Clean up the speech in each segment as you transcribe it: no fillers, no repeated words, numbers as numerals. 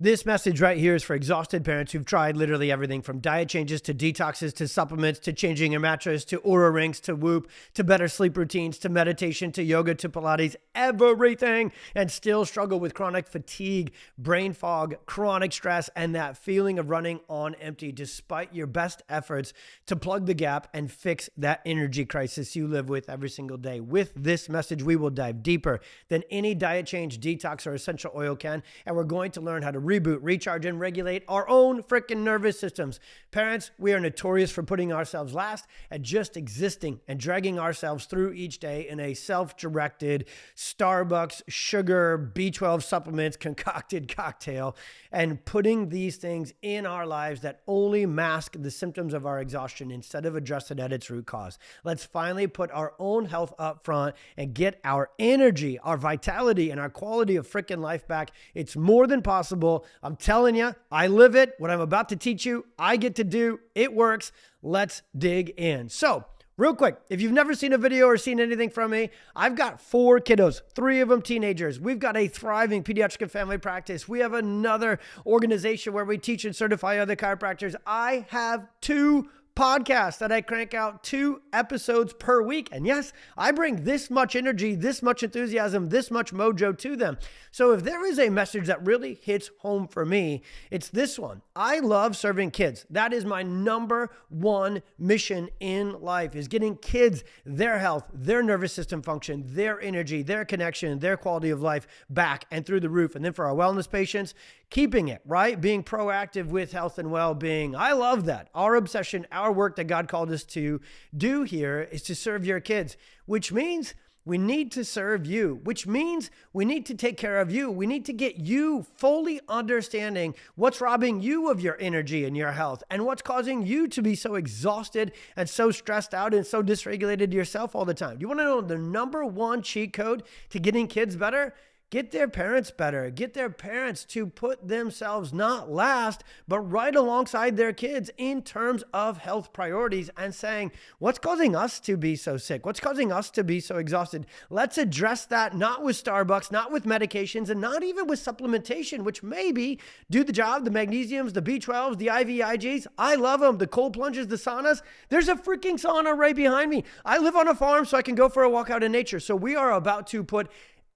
This message right here is for exhausted parents who've tried literally everything from diet changes to detoxes to supplements to changing your mattress to Oura rings to Whoop to better sleep routines to meditation to yoga to Pilates, everything, and still struggle with chronic fatigue, brain fog, chronic stress, and that feeling of running on empty despite your best efforts to plug the gap and fix that energy crisis you live with every single day. With this message, we will dive deeper than any diet change, detox, or essential oil can, and we're going to learn how to reboot, recharge, and regulate our own freaking nervous systems. Parents, we are notorious for putting ourselves last and just existing and dragging ourselves through each day in a self-directed Starbucks, sugar, B12 supplements, concocted cocktail, and putting these things in our lives that only mask the symptoms of our exhaustion instead of address it at its root cause. Let's finally put our own health up front and get our energy, our vitality, and our quality of freaking life back. It's more than possible. I'm telling you, I live it. What I'm about to teach you, I get to do. It works. Let's dig in. So, real quick, if you've never seen a video or seen anything from me, I've got 4 kiddos, 3 of them teenagers. We've got a thriving pediatric and family practice. We have another organization where we teach and certify other chiropractors. I have 2 podcasts that I crank out 2 episodes per week. And yes, I bring this much energy, this much enthusiasm, this much mojo to them. So if there is a message that really hits home for me, it's this one. I love serving kids. That is my number one mission in life, is getting kids their health, their nervous system function, their energy, their connection, their quality of life back and through the roof. And then for our wellness patients, keeping it, right? Being proactive with health and well-being. I love that. Our obsession, our work that God called us to do here is to serve your kids, which means we need to serve you, which means we need to take care of you. We need to get you fully understanding what's robbing you of your energy and your health and what's causing you to be so exhausted and so stressed out and so dysregulated yourself all the time. You want to know the number one cheat code to getting kids better? Get their parents better. Get their parents to put themselves not last, but right alongside their kids in terms of health priorities and saying, what's causing us to be so sick? What's causing us to be so exhausted? Let's address that, not with Starbucks, not with medications, and not even with supplementation, which maybe do the job, the magnesiums, the B12s, the IVIGs. I love them. The cold plunges, the saunas. There's a freaking sauna right behind me. I live on a farm, so I can go for a walk out in nature. So we are about to put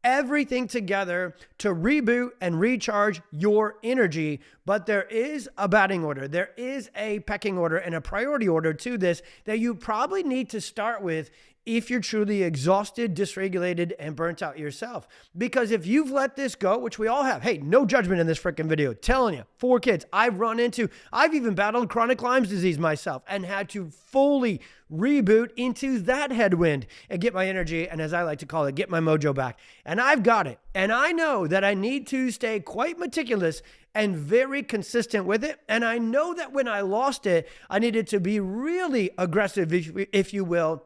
everything together to reboot and recharge your energy. But there is a batting order. There is a pecking order and a priority order to this that you probably need to start with if you're truly exhausted, dysregulated, and burnt out yourself. Because if you've let this go, which we all have, hey, no judgment in this freaking video, telling you, 4 kids, I've even battled chronic Lyme's disease myself and had to fully reboot into that headwind and get my energy, and as I like to call it, get my mojo back. And I've got it. And I know that I need to stay quite meticulous and very consistent with it. And I know that when I lost it, I needed to be really aggressive, if you will,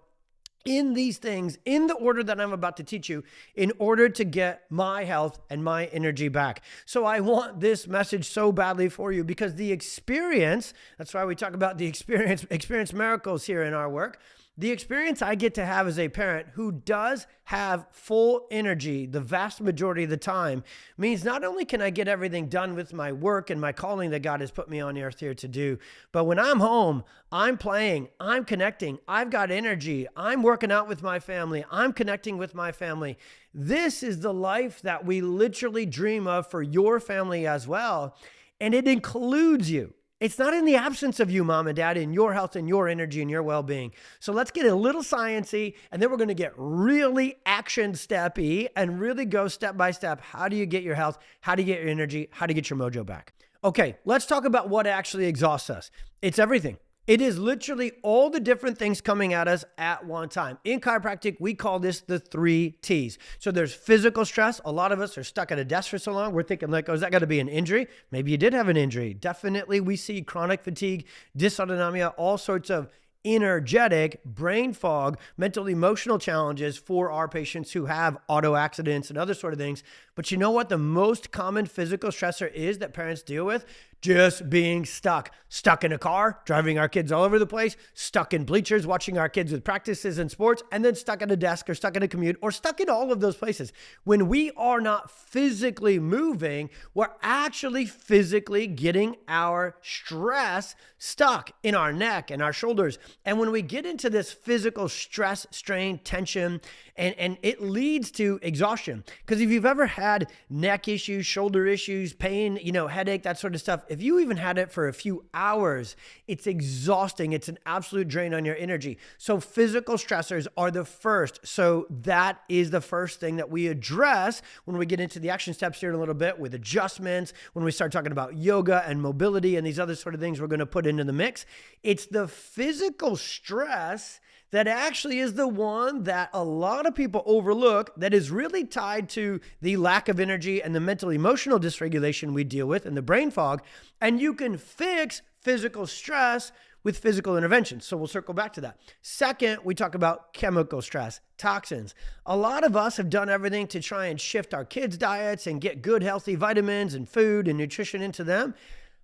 in these things, in the order that I'm about to teach you, in order to get my health and my energy back. So I want this message so badly for you because the experience, that's why we talk about the experience miracles here in our work. The experience I get to have as a parent who does have full energy the vast majority of the time means not only can I get everything done with my work and my calling that God has put me on earth here to do, but when I'm home, I'm playing, I'm connecting, I've got energy, I'm working out with my family, I'm connecting with my family. This is the life that we literally dream of for your family as well, and it includes you. It's not in the absence of you, mom and dad, in your health and your energy and your well-being. So let's get a little sciencey, and then we're going to get really action steppy and really go step by step. How do you get your health? How do you get your energy? How do you get your mojo back? Okay, let's talk about what actually exhausts us. It's everything. It is literally all the different things coming at us at one time. In chiropractic, we call this the 3 T's. So there's physical stress. A lot of us are stuck at a desk for so long. We're thinking like, oh, is that got to be an injury? Maybe you did have an injury. Definitely we see chronic fatigue, dysautonomia, all sorts of energetic brain fog, mental emotional challenges for our patients who have auto accidents and other sort of things. But you know what the most common physical stressor is that parents deal with? Just being stuck. Stuck in a car, driving our kids all over the place, stuck in bleachers, watching our kids with practices and sports, and then stuck at a desk or stuck in a commute or stuck in all of those places. When we are not physically moving, we're actually physically getting our stress stuck in our neck and our shoulders. And when we get into this physical stress, strain, tension, and it leads to exhaustion. Because if you've ever had neck issues, shoulder issues, pain, headache, that sort of stuff, if you even had it for a few hours, it's exhausting. It's an absolute drain on your energy. So physical stressors are the first. So that is the first thing that we address when we get into the action steps here in a little bit with adjustments, when we start talking about yoga and mobility and these other sort of things we're going to put into the mix. It's the physical stress that actually is the one that a lot of people overlook, that is really tied to the lack of energy and the mental emotional dysregulation we deal with and the brain fog. And you can fix physical stress with physical intervention. So we'll circle back to that. Second, we talk about chemical stress, toxins. A lot of us have done everything to try and shift our kids' diets and get good, healthy vitamins and food and nutrition into them.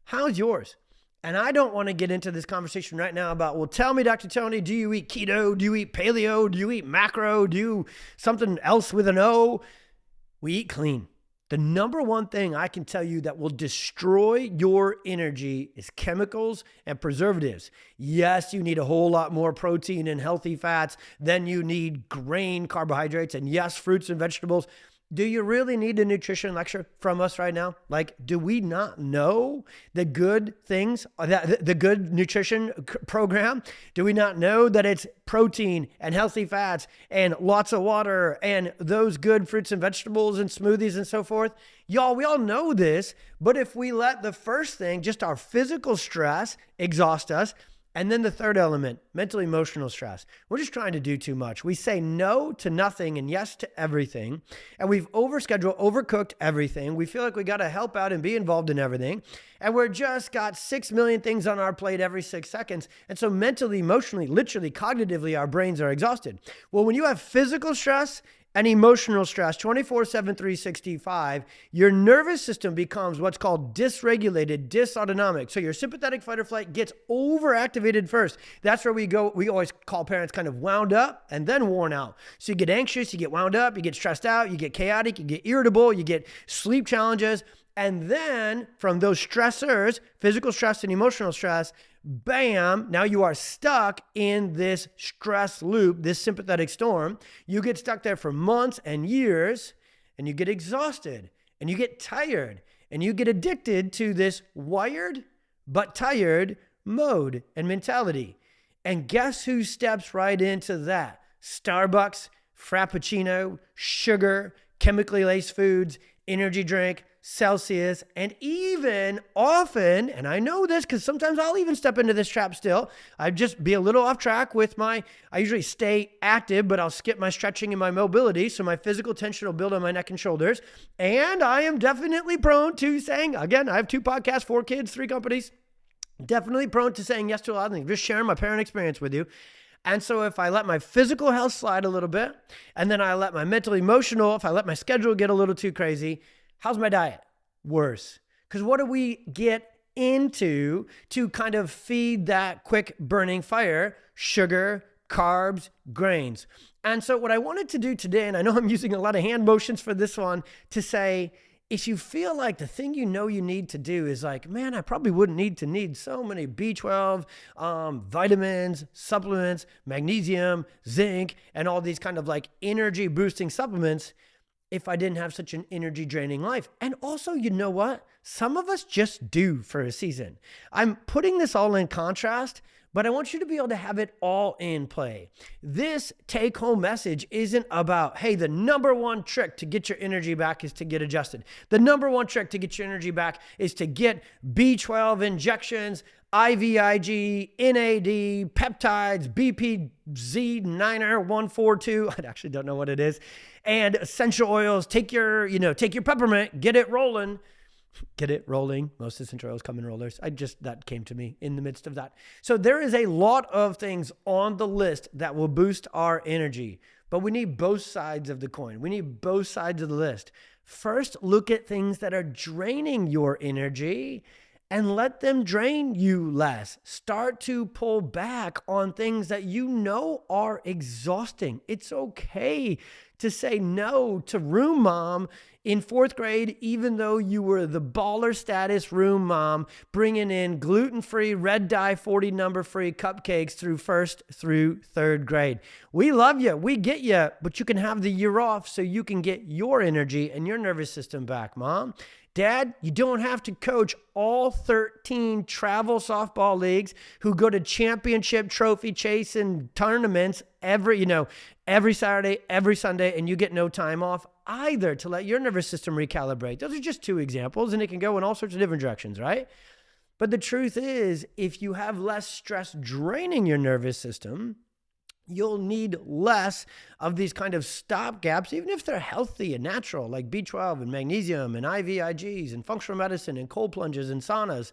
How's yours? And I don't want to get into this conversation right now about, well, tell me, Dr. Tony, do you eat keto? Do you eat paleo? Do you eat macro? Do you something else with an O? We eat clean. The number one thing I can tell you that will destroy your energy is chemicals and preservatives. Yes, you need a whole lot more protein and healthy fats than you need grain carbohydrates, and yes, fruits and vegetables. Do you really need a nutrition lecture from us right now? Like, do we not know the good things, the good nutrition program? Do we not know that it's protein and healthy fats and lots of water and those good fruits and vegetables and smoothies and so forth? Y'all, we all know this, but if we let the first thing, just our physical stress, exhaust us, and then the third element, mental emotional stress. We're just trying to do too much. We say no to nothing and yes to everything. And we've overscheduled, overcooked everything. We feel like we got to help out and be involved in everything. And we're just got 6 million things on our plate every 6 seconds. And so mentally, emotionally, literally, cognitively, our brains are exhausted. Well, when you have physical stress and emotional stress 24/7, 365, your nervous system becomes what's called dysregulated, dysautonomic. So your sympathetic fight or flight gets overactivated first. That's where we go. We always call parents kind of wound up and then worn out. So you get anxious, you get wound up, you get stressed out, you get chaotic, you get irritable, you get sleep challenges. And then from those stressors, physical stress and emotional stress, bam, now you are stuck in this stress loop, this sympathetic storm. You get stuck there for months and years, and you get exhausted, and you get tired, and you get addicted to this wired but tired mode and mentality. And guess who steps right into that? Starbucks, Frappuccino, sugar, chemically laced foods, energy drink, Celsius, and even often, and I know this because sometimes I'll even step into this trap still. I just be a little off track with I usually stay active, but I'll skip my stretching and my mobility. So my physical tension will build on my neck and shoulders. And I am definitely prone to saying, again, I have 2 podcasts, 4 kids, 3 companies, definitely prone to saying yes to a lot of things, just sharing my parent experience with you. And so if I let my physical health slide a little bit, and then I let my mental, emotional, if I let my schedule get a little too crazy, how's my diet? Worse. Because what do we get into to kind of feed that quick burning fire? Sugar, carbs, grains. And so what I wanted to do today, and I know I'm using a lot of hand motions for this one, to say, if you feel like the thing you know you need to do is like, man, I probably wouldn't need so many B12, vitamins, supplements, magnesium, zinc, and all these kind of like energy boosting supplements if I didn't have such an energy draining life. And also, you know what? Some of us just do for a season. I'm putting this all in contrast, but I want you to be able to have it all in play. This take-home message isn't about, hey, the number one trick to get your energy back is to get adjusted. The number one trick to get your energy back is to get B12 injections, IVIG, NAD, peptides, BPZ9R142. I actually don't know what it is. And essential oils. Take your peppermint, get it rolling. Get it rolling. Most essential oils come in rollers. That came to me in the midst of that. So there is a lot of things on the list that will boost our energy, but we need both sides of the coin. We need both sides of the list. First, look at things that are draining your energy and let them drain you less. Start to pull back on things that you know are exhausting. It's okay to say no to room mom in fourth grade, even though you were the baller status room mom, bringing in gluten-free, red dye, 40 number free cupcakes through first through third grade. We love you. We get you, but you can have the year off so you can get your energy and your nervous system back, mom. Dad, you don't have to coach all 13 travel softball leagues who go to championship trophy chasing tournaments every Saturday, every Sunday, and you get no time off either to let your nervous system recalibrate. Those are just two examples, and it can go in all sorts of different directions, right? But the truth is, if you have less stress draining your nervous system, you'll need less of these kind of stopgaps, even if they're healthy and natural, like B12 and magnesium and IVIGs and functional medicine and cold plunges and saunas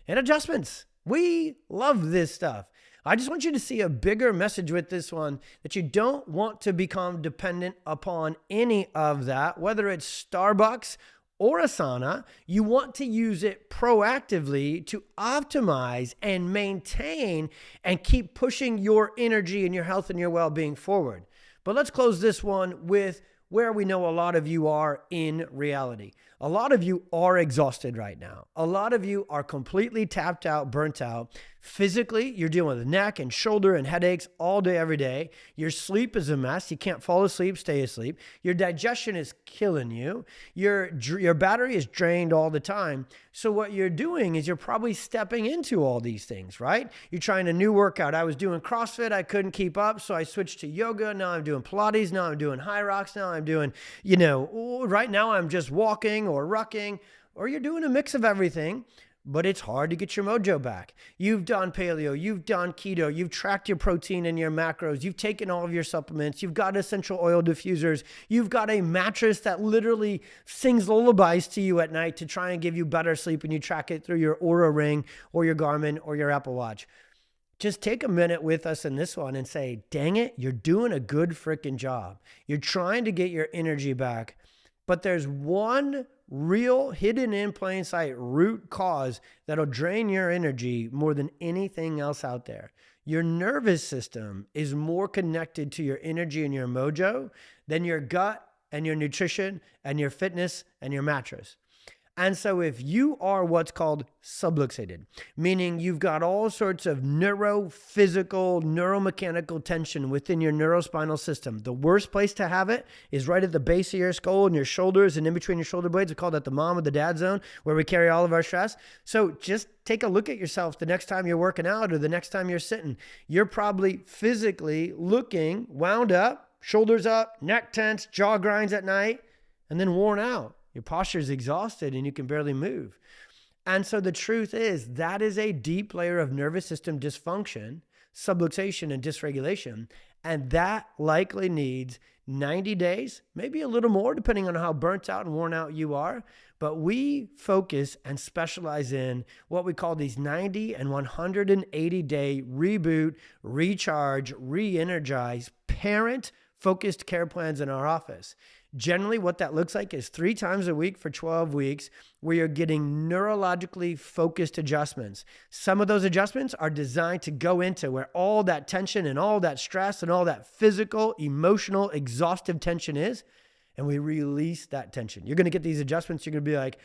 and adjustments. We love this stuff. I just want you to see a bigger message with this one, that you don't want to become dependent upon any of that, whether it's Starbucks or a sauna. You want to use it proactively to optimize and maintain and keep pushing your energy and your health and your well-being forward. But let's close this one with where we know a lot of you are in reality. A lot of you are exhausted right now. A lot of you are completely tapped out, burnt out. Physically, you're dealing with neck and shoulder and headaches all day, every day. Your sleep is a mess. You can't fall asleep, stay asleep. Your digestion is killing you. Your battery is drained all the time. So what you're doing is you're probably stepping into all these things, right? You're trying a new workout. I was doing CrossFit. I couldn't keep up. So I switched to yoga. Now I'm doing Pilates. Now I'm doing high rocks. Now I'm doing, right now I'm just walking or rucking, or you're doing a mix of everything. But it's hard to get your mojo back. You've done paleo, you've done keto, you've tracked your protein and your macros, you've taken all of your supplements, you've got essential oil diffusers, you've got a mattress that literally sings lullabies to you at night to try and give you better sleep, and you track it through your Oura Ring or your Garmin or your Apple Watch. Just take a minute with us in this one and say, dang it, you're doing a good freaking job. You're trying to get your energy back, but there's one real hidden in plain sight root cause that'll drain your energy more than anything else out there. Your nervous system is more connected to your energy and your mojo than your gut and your nutrition and your fitness and your mattress. And so if you are what's called subluxated, meaning you've got all sorts of neurophysical, neuromechanical tension within your neurospinal system, the worst place to have it is right at the base of your skull and your shoulders and in between your shoulder blades. We call that the mom or the dad zone, where we carry all of our stress. So just take a look at yourself the next time you're working out or the next time you're sitting. You're probably physically looking wound up, shoulders up, neck tense, jaw grinds at night, and then worn out. Your posture is exhausted and you can barely move. And so the truth is that is a deep layer of nervous system dysfunction, subluxation, and dysregulation. And that likely needs 90 days, maybe a little more, depending on how burnt out and worn out you are. But we focus and specialize in what we call these 90 and 180-day reboot, recharge, re-energize, parent-focused care plans in our office. Generally, what that looks like is 3 times a week for 12 weeks, where you're getting neurologically focused adjustments. Some of those adjustments are designed to go into where all that tension and all that stress and all that physical, emotional, exhaustive tension is, and we release that tension. You're going to get these adjustments. You're going to be like,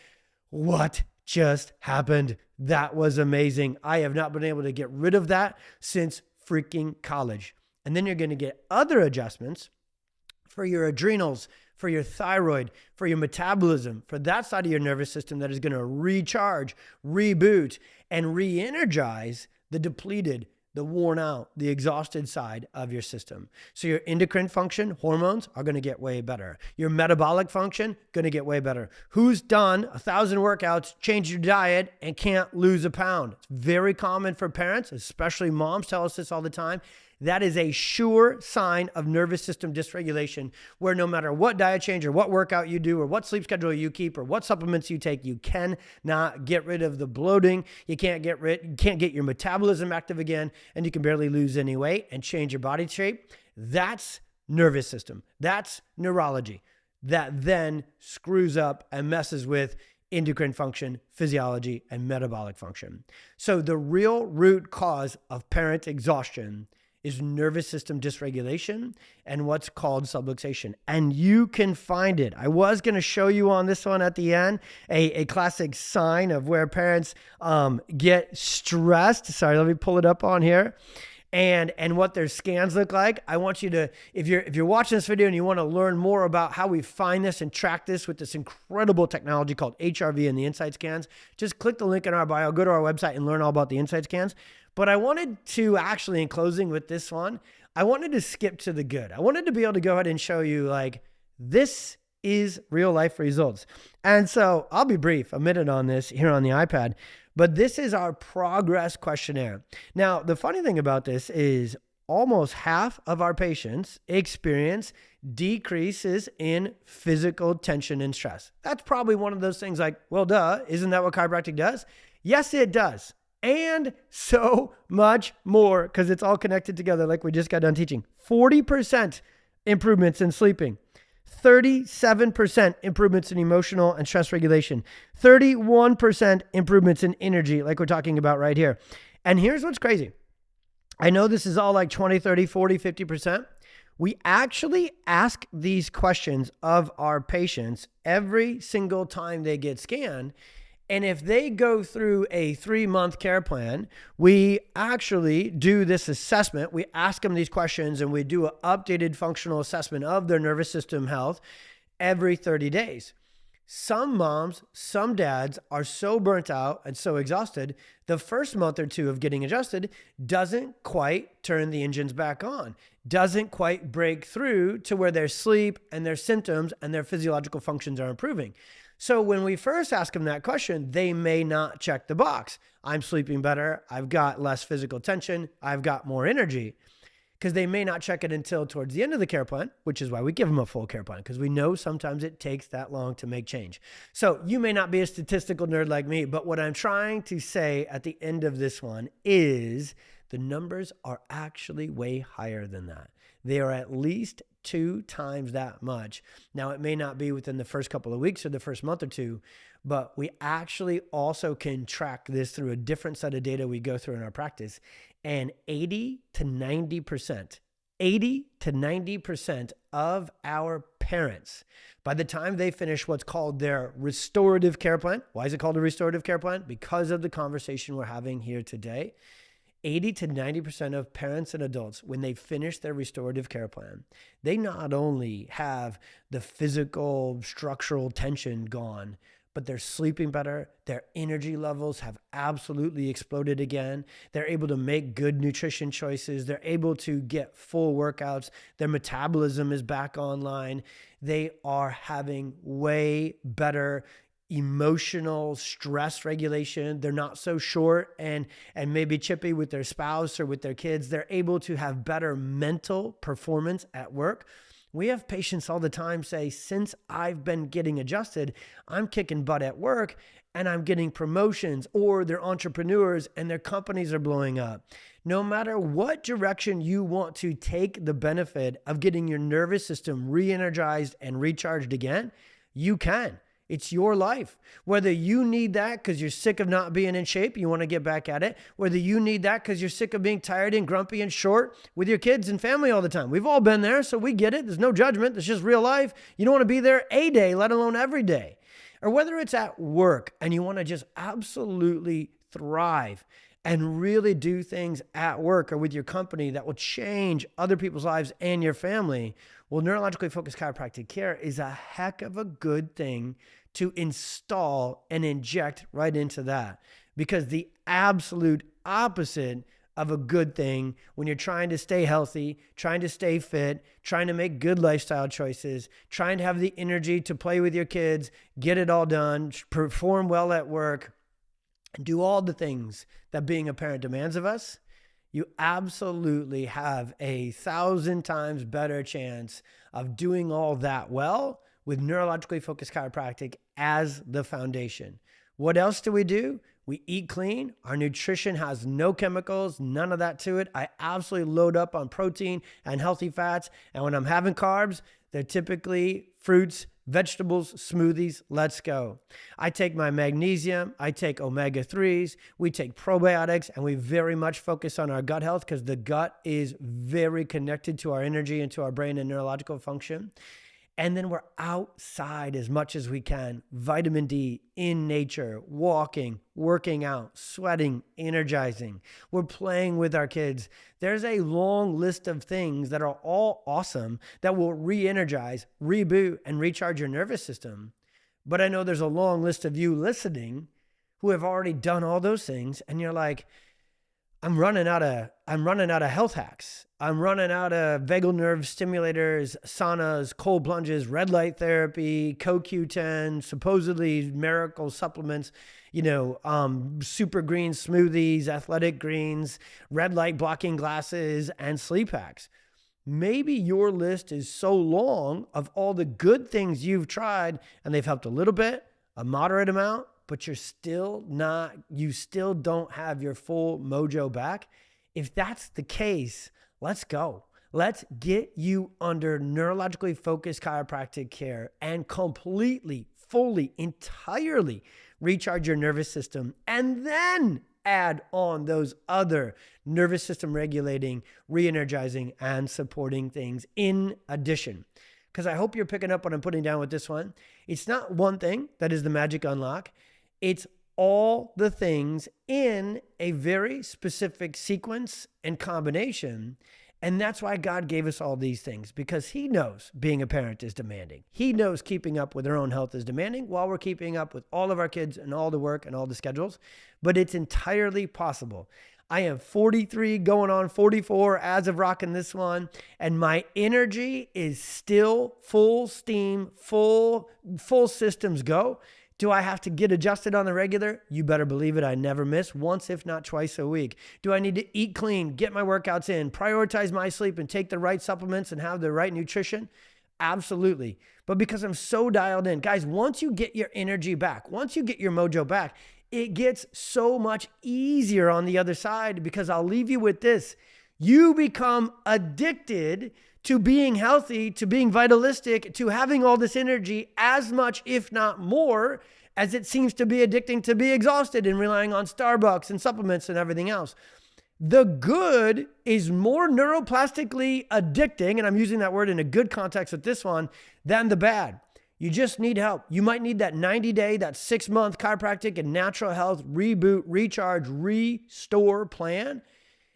what just happened? That was amazing. I have not been able to get rid of that since freaking college. And then you're going to get other adjustments for your adrenals, for your thyroid, for your metabolism, for that side of your nervous system that is going to recharge, reboot, and re-energize the depleted, the worn out, the exhausted side of your system. So your endocrine function, hormones, are going to get way better. Your metabolic function, going to get way better. Who's done 1,000 workouts, changed your diet, and can't lose a pound? It's very common for parents, especially moms tell us this all the time. That is a sure sign of nervous system dysregulation, where no matter what diet change or what workout you do or what sleep schedule you keep or what supplements you take, you cannot get rid of the bloating. You can't get your metabolism active again, and you can barely lose any weight and change your body shape. That's nervous system. That's neurology. that then screws up and messes with endocrine function, physiology, and metabolic function. So the real root cause of parent exhaustion is nervous system dysregulation and what's called subluxation. And you can find it. I was going to show you on this one at the end, a classic sign of where parents get stressed. Sorry, let me pull it up on here. And what their scans look like. I want you to, if you're watching this video and you want to learn more about how we find this and track this with this incredible technology called HRV and the Insight Scans, just click the link in our bio, go to our website and learn all about the Insight Scans. But I wanted to actually, in closing with this one, I wanted to skip to the good. I wanted to be able to go ahead and show you like, this is real life results. And so I'll be brief, a minute on this here on the iPad. But this is our progress questionnaire. Now, the funny thing about this is almost half of our patients experience decreases in physical tension and stress. That's probably one of those things like, well, duh, isn't that what chiropractic does? Yes, it does. And so much more, because it's all connected together like we just got done teaching. 40% improvements in sleeping. 37% improvements in emotional and stress regulation, 31% improvements in energy, like we're talking about right here. And here's what's crazy. I know this is all like 20, 30, 40, 50%. We actually ask these questions of our patients every single time they get scanned. And if they go through a 3-month care plan, we actually do this assessment. We ask them these questions and we do an updated functional assessment of their nervous system health every 30 days. Some moms, some dads are so burnt out and so exhausted, the first month or two of getting adjusted doesn't quite turn the engines back on, doesn't quite break through to where their sleep and their symptoms and their physiological functions are improving. So when we first ask them that question, they may not check the box. I'm sleeping better. I've got less physical tension. I've got more energy, because they may not check it until towards the end of the care plan, which is why we give them a full care plan, because we know sometimes it takes that long to make change. So you may not be a statistical nerd like me, but what I'm trying to say at the end of this one is the numbers are actually way higher than that. They are at least 2 times that much. Now, it may not be within the first couple of weeks or the first month or two, but we actually also can track this through a different set of data we go through in our practice. And 80 to 90% of our parents, by the time they finish what's called their restorative care plan, why is it called a restorative care plan? Because of the conversation we're having here today. 80 to 90% of parents and adults, when they finish their restorative care plan, they not only have the physical structural tension gone, but they're sleeping better. Their energy levels have absolutely exploded again. They're able to make good nutrition choices. They're able to get full workouts. Their metabolism is back online. They are having way better emotional stress regulation. They're not so short and maybe chippy with their spouse or with their kids. They're able to have better mental performance at work. We have patients all the time say, since I've been getting adjusted, I'm kicking butt at work and I'm getting promotions, or they're entrepreneurs and their companies are blowing up. No matter what direction you want to take the benefit of getting your nervous system re-energized and recharged again, you can. It's your life. Whether you need that because you're sick of not being in shape, you want to get back at it. Whether you need that because you're sick of being tired and grumpy and short with your kids and family all the time. We've all been there, so we get it. There's no judgment. It's just real life. You don't want to be there a day, let alone every day. Or whether it's at work and you want to just absolutely thrive and really do things at work or with your company that will change other people's lives and your family. Well, neurologically focused chiropractic care is a heck of a good thing to install and inject right into that, because the absolute opposite of a good thing when you're trying to stay healthy, trying to stay fit, trying to make good lifestyle choices, trying to have the energy to play with your kids, get it all done, perform well at work, and do all the things that being a parent demands of us, you absolutely have 1,000 times better chance of doing all that well with neurologically focused chiropractic as the foundation. What else do? We eat clean. Our nutrition has no chemicals, none of that to it. I absolutely load up on protein and healthy fats. And when I'm having carbs, they're typically fruits, Vegetables, smoothies, let's go. I take my magnesium, I take omega-3s, we take probiotics, and we very much focus on our gut health because the gut is very connected to our energy and to our brain and neurological function. And then we're outside as much as we can. Vitamin D, in nature, walking, working out, sweating, energizing. We're playing with our kids. There's a long list of things that are all awesome that will re-energize, reboot, and recharge your nervous system. But I know there's a long list of you listening who have already done all those things. And you're like, I'm running out of health hacks. I'm running out of vagal nerve stimulators, saunas, cold plunges, red light therapy, CoQ10, supposedly miracle supplements, super green smoothies, athletic greens, red light blocking glasses, and sleep hacks. Maybe your list is so long of all the good things you've tried and they've helped a little bit, a moderate amount, but you still don't have your full mojo back. If that's the case, let's go. Let's get you under neurologically focused chiropractic care and completely, fully, entirely recharge your nervous system, and then add on those other nervous system regulating, re-energizing, and supporting things in addition. Because I hope you're picking up what I'm putting down with this one. It's not one thing that is the magic unlock. It's all the things in a very specific sequence and combination. And that's why God gave us all these things, because he knows being a parent is demanding. He knows keeping up with our own health is demanding while we're keeping up with all of our kids and all the work and all the schedules. But it's entirely possible. I am 43 going on 44 as of rocking this one. And my energy is still full steam, full systems go. Do I have to get adjusted on the regular? You better believe it. I never miss once, if not twice a week. Do I need to eat clean, get my workouts in, prioritize my sleep, and take the right supplements and have the right nutrition? Absolutely. But because I'm so dialed in, guys, once you get your energy back, once you get your mojo back, it gets so much easier on the other side, because I'll leave you with this. You become addicted to being healthy, to being vitalistic, to having all this energy as much, if not more, as it seems to be addicting to be exhausted and relying on Starbucks and supplements and everything else. The good is more neuroplastically addicting, and I'm using that word in a good context with this one, than the bad. You just need help. You might need that 90-day, that 6-month chiropractic and natural health reboot, recharge, restore plan.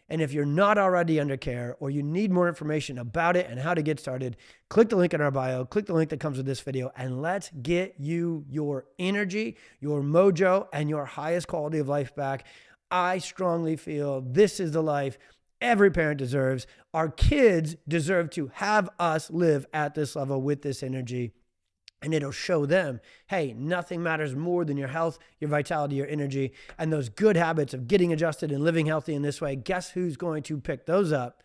And if you're not already under care, or you need more information about it and how to get started, click the link in our bio, click the link that comes with this video, and let's get you your energy, your mojo, and your highest quality of life back. I strongly feel this is the life every parent deserves. Our kids deserve to have us live at this level with this energy. And it'll show them, hey, nothing matters more than your health, your vitality, your energy, and those good habits of getting adjusted and living healthy in this way. Guess who's going to pick those up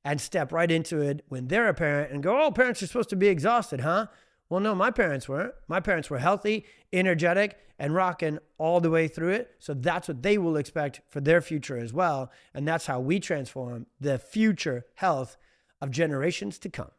and step right into it when they're a parent and go, oh, parents are supposed to be exhausted, huh? Well, no, my parents weren't. My parents were healthy, energetic, and rocking all the way through it. So that's what they will expect for their future as well. And that's how we transform the future health of generations to come.